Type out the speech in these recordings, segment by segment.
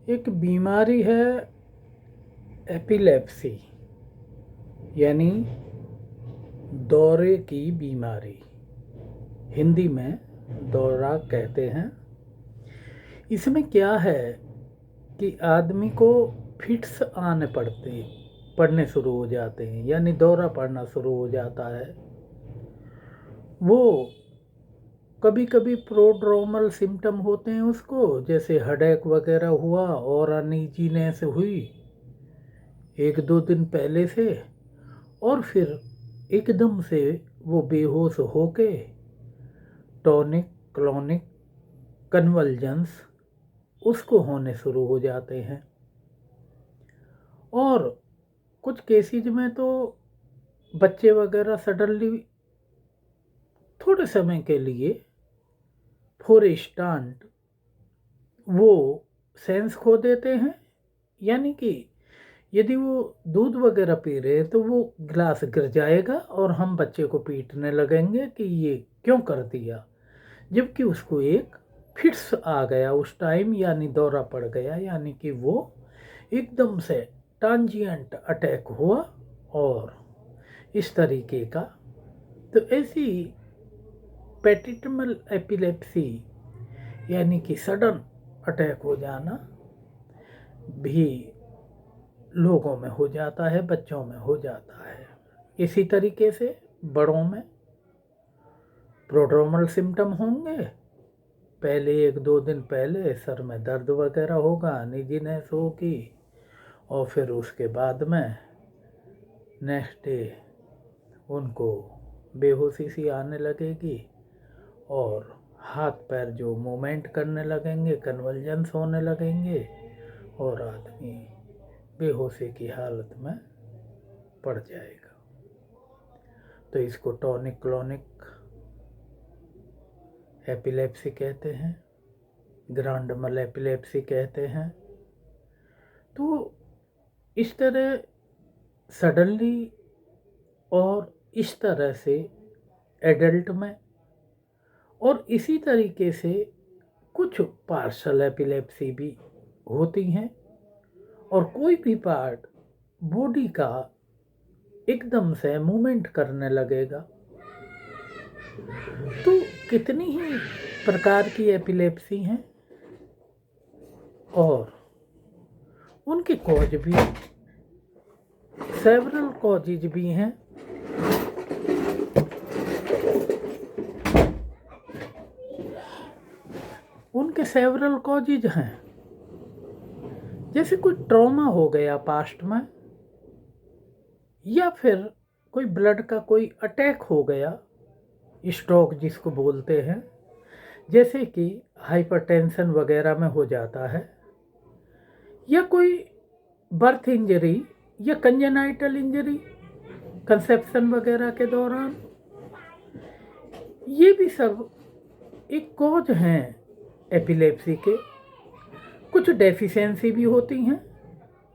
एक बीमारी है एपिलेप्सी, यानी दौरे की बीमारी। हिंदी में दौरा कहते हैं। इसमें क्या है कि आदमी को फिट्स पड़ने शुरू हो जाते हैं, यानी दौरा पड़ना शुरू हो जाता है। वो कभी कभी प्रोड्रोमल सिम्टम होते हैं उसको, जैसे हेडेक वगैरह हुआ और अनईजीनेस हुई एक दो दिन पहले से, और फिर एकदम से वो बेहोश होके टॉनिक क्लॉनिक कन्वल्जन्स उसको होने शुरू हो जाते हैं। और कुछ केसेज में तो बच्चे वगैरह सडनली थोड़े समय के लिए फॉर इंस्टेंट वो सेंस खो देते हैं, यानी कि यदि वो दूध वगैरह पी रहे हैं तो वो गिलास गिर जाएगा और हम बच्चे को पीटने लगेंगे कि ये क्यों कर दिया, जबकि उसको एक फिट्स आ गया उस टाइम, यानी दौरा पड़ गया, यानी कि वो एकदम से ट्रांजिएंट अटैक हुआ। और इस तरीके का तो ऐसी पेटिटमल एपिलेप्सी, यानी कि सडन अटैक हो जाना भी लोगों में हो जाता है, बच्चों में हो जाता है। इसी तरीके से बड़ों में प्रोड्रोमल सिम्टम होंगे। पहले एक दो दिन पहले सर में दर्द वगैरह होगा, अनईजीनेस होगी, और फिर उसके बाद में नेक्स्ट डे उनको बेहोशी सी आने लगेगी और हाथ पैर जो मूवमेंट करने लगेंगे, कन्वल्जन्स होने लगेंगे, और आदमी बेहोशी की हालत में पड़ जाएगा। तो इसको टॉनिक क्लॉनिक एपिलेप्सी कहते हैं, ग्रांड मल एपिलेप्सी कहते हैं। तो इस तरह सडनली और इस तरह से एडल्ट में, और इसी तरीके से कुछ पार्शल एपिलेप्सी भी होती हैं, और कोई भी पार्ट बॉडी का एकदम से मूवमेंट करने लगेगा। तो कितनी ही प्रकार की एपिलेप्सी हैं और उनके कॉज भी सेवरल कॉजेज भी हैं। उनके सेवरल कॉजेज हैं, जैसे कोई ट्रॉमा हो गया पास्ट में, या फिर कोई ब्लड का कोई अटैक हो गया, स्ट्रोक जिसको बोलते हैं, जैसे कि हाइपरटेंशन वगैरह में हो जाता है, या कोई बर्थ इंजरी या कंजेनाइटल इंजरी कंसेप्शन वगैरह के दौरान। ये भी सब एक कॉज हैं एपिलेप्सी के। कुछ डेफिशिएंसी भी होती हैं,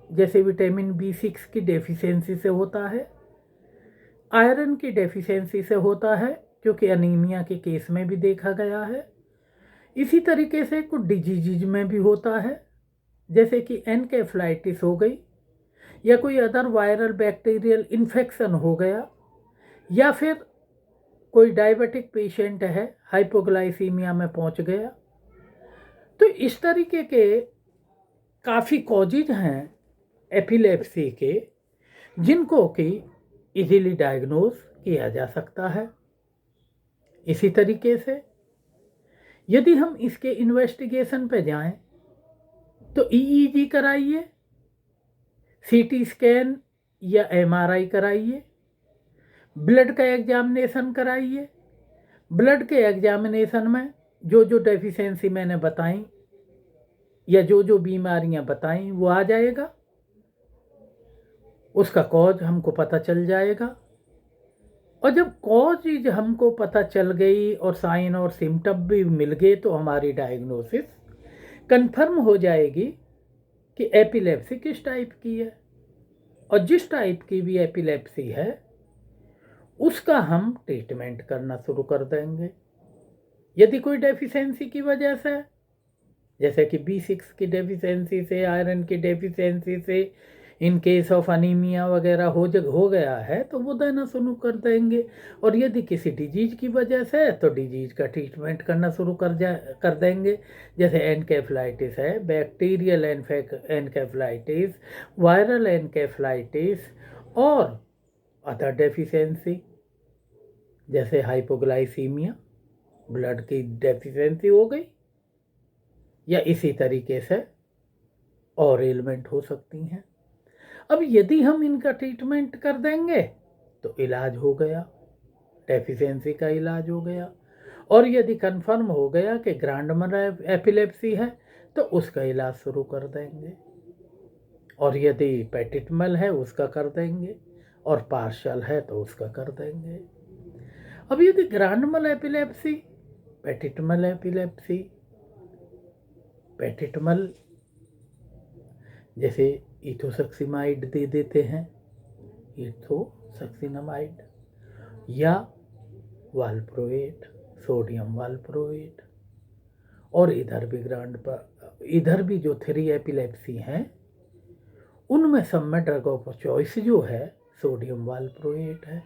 जैसे विटामिन B6 की डेफिशिएंसी से होता है, आयरन की डेफिशिएंसी से होता है, क्योंकि अनीमिया के केस में भी देखा गया है। इसी तरीके से कुछ डिजीज में भी होता है, जैसे कि एनकेफ्लाइटिस हो गई, या कोई अदर वायरल बैक्टीरियल इन्फेक्शन हो गया, या फिर कोई डायबिटिक पेशेंट है हाइपोग्लाइसीमिया में पहुंच गया। तो इस तरीके के काफ़ी कॉजेज हैं एपिलेप्सी के, जिनको कि इजीली डायग्नोज किया जा सकता है। इसी तरीके से यदि हम इसके इन्वेस्टिगेशन पे जाएं तो EEG कराइए, CT स्कैन या MRI कराइए, ब्लड का एग्जामिनेशन कराइए। ब्लड के एग्जामिनेशन में जो जो डेफिशिएंसी मैंने बताई या जो जो बीमारियां बताई वो आ जाएगा, उसका कॉज हमको पता चल जाएगा। और जब कॉज हमको पता चल गई और साइन और सिम्टम भी मिल गए तो हमारी डायग्नोसिस कंफर्म हो जाएगी कि एपिलेप्सी किस टाइप की है, और जिस टाइप की भी एपिलेप्सी है उसका हम ट्रीटमेंट करना शुरू कर देंगे। यदि कोई डेफिशिएंसी की वजह से जैसे कि B6 की डेफिशिएंसी से, आयरन की डेफिशिएंसी से, इन केस ऑफ अनीमिया वगैरह हो गया है तो वो देना शुरू कर देंगे। और यदि किसी डिजीज की वजह से है तो डिजीज का ट्रीटमेंट करना शुरू कर देंगे। जैसे एनकेफ्लाइटिस है, बैक्टीरियल एनकेफ्लाइटिस, वायरल एनकेफ्लाइटिस और अदर डेफिशिएंसी जैसे हाइपोग्लाइसीमिया, ब्लड की डेफिशिएंसी हो गई, या इसी तरीके से और एलिमेंट हो सकती हैं। अब यदि हम इनका ट्रीटमेंट कर देंगे तो इलाज हो गया, डेफिशिएंसी का इलाज हो गया। और यदि कंफर्म हो गया कि ग्रांड mal एपिलेप्सी है तो उसका इलाज शुरू कर देंगे। और यदि पेटिट mal है उसका कर देंगे, और पार्शल है तो उसका कर देंगे। अब यदि grand mal epilepsy, petit mal epilepsy, petit mal जैसे इथोसक्सीमाइड दे देते हैं, इथोसक्सीनामाइड, या वालप्रोएट, सोडियम वालप्रोएट। और इधर भी जो 3 एपिलेप्सी हैं उनमें सब में ड्रग ऑफ चॉइस जो है सोडियम वालप्रोएट है।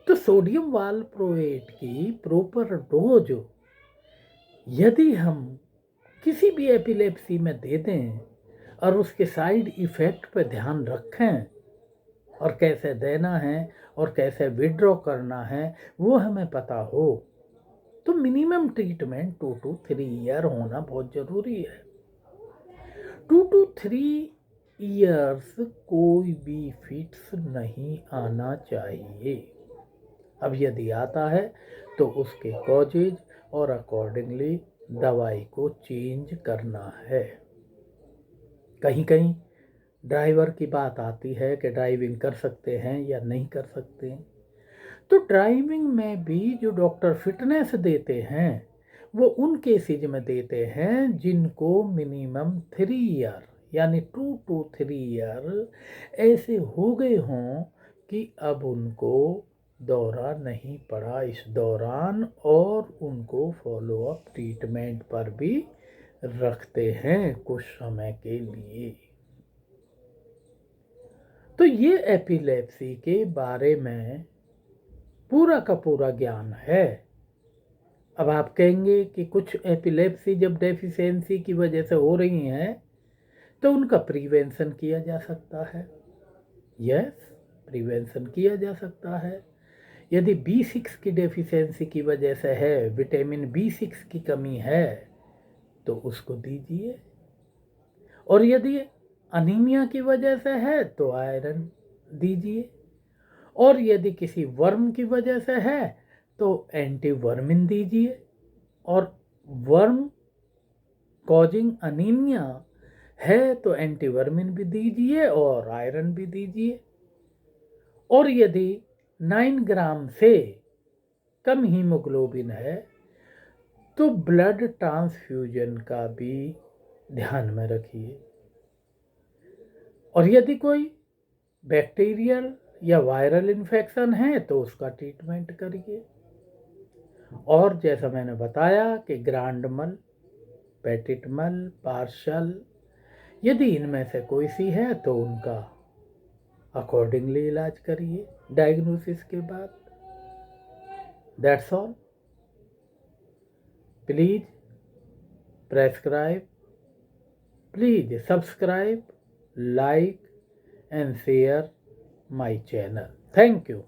तो सोडियम वालप्रोएट की प्रॉपर डोज यदि हम किसी भी एपिलेप्सी में दे दें और उसके साइड इफ़ेक्ट पर ध्यान रखें और कैसे देना है और कैसे विड्रॉ करना है वो हमें पता हो, तो मिनिमम ट्रीटमेंट 2 to 3 ईयर होना बहुत ज़रूरी है। 2 to 3 ईयर्स कोई भी फिट्स नहीं आना चाहिए। अब यदि आता है तो उसके कॉजेज और अकॉर्डिंगली दवाई को चेंज करना है। कहीं कहीं ड्राइवर की बात आती है कि ड्राइविंग कर सकते हैं या नहीं कर सकते हैं, तो ड्राइविंग में भी जो डॉक्टर फिटनेस देते हैं वो उन केसेज में देते हैं जिनको मिनिमम 3 ईयर यानी 2 to 3 ईयर ऐसे हो गए हों कि अब उनको दौरा नहीं पड़ा इस दौरान, और उनको फॉलोअप ट्रीटमेंट पर भी रखते हैं कुछ समय के लिए। तो ये एपिलेप्सी के बारे में पूरा का पूरा ज्ञान है। अब आप कहेंगे कि कुछ एपिलेप्सी जब डेफिशिएंसी की वजह से हो रही हैं तो उनका प्रिवेंशन किया जा सकता है। यस, प्रिवेंशन किया जा सकता है। यदि B6 की डेफिशिएंसी की वजह से है, विटामिन B6 की कमी है तो उसको दीजिए। और यदि अनीमिया की वजह से है तो आयरन दीजिए। और यदि किसी वर्म की वजह से है तो एंटीवर्मिन दीजिए। और वर्म कॉजिंग अनीमिया है तो एंटीवर्मिन भी दीजिए और आयरन भी दीजिए। और यदि 9 ग्राम से कम हीमोग्लोबिन है तो ब्लड ट्रांसफ्यूजन का भी ध्यान में रखिए। और यदि कोई बैक्टीरियल या वायरल इन्फेक्शन है तो उसका ट्रीटमेंट करिए। और जैसा मैंने बताया कि grand mal, petit mal, partial, यदि इनमें से कोई सी है तो उनका अकॉर्डिंगली इलाज करिए डायग्नोसिस के बाद। That's all. Please prescribe, please subscribe, like and share my channel. Thank you.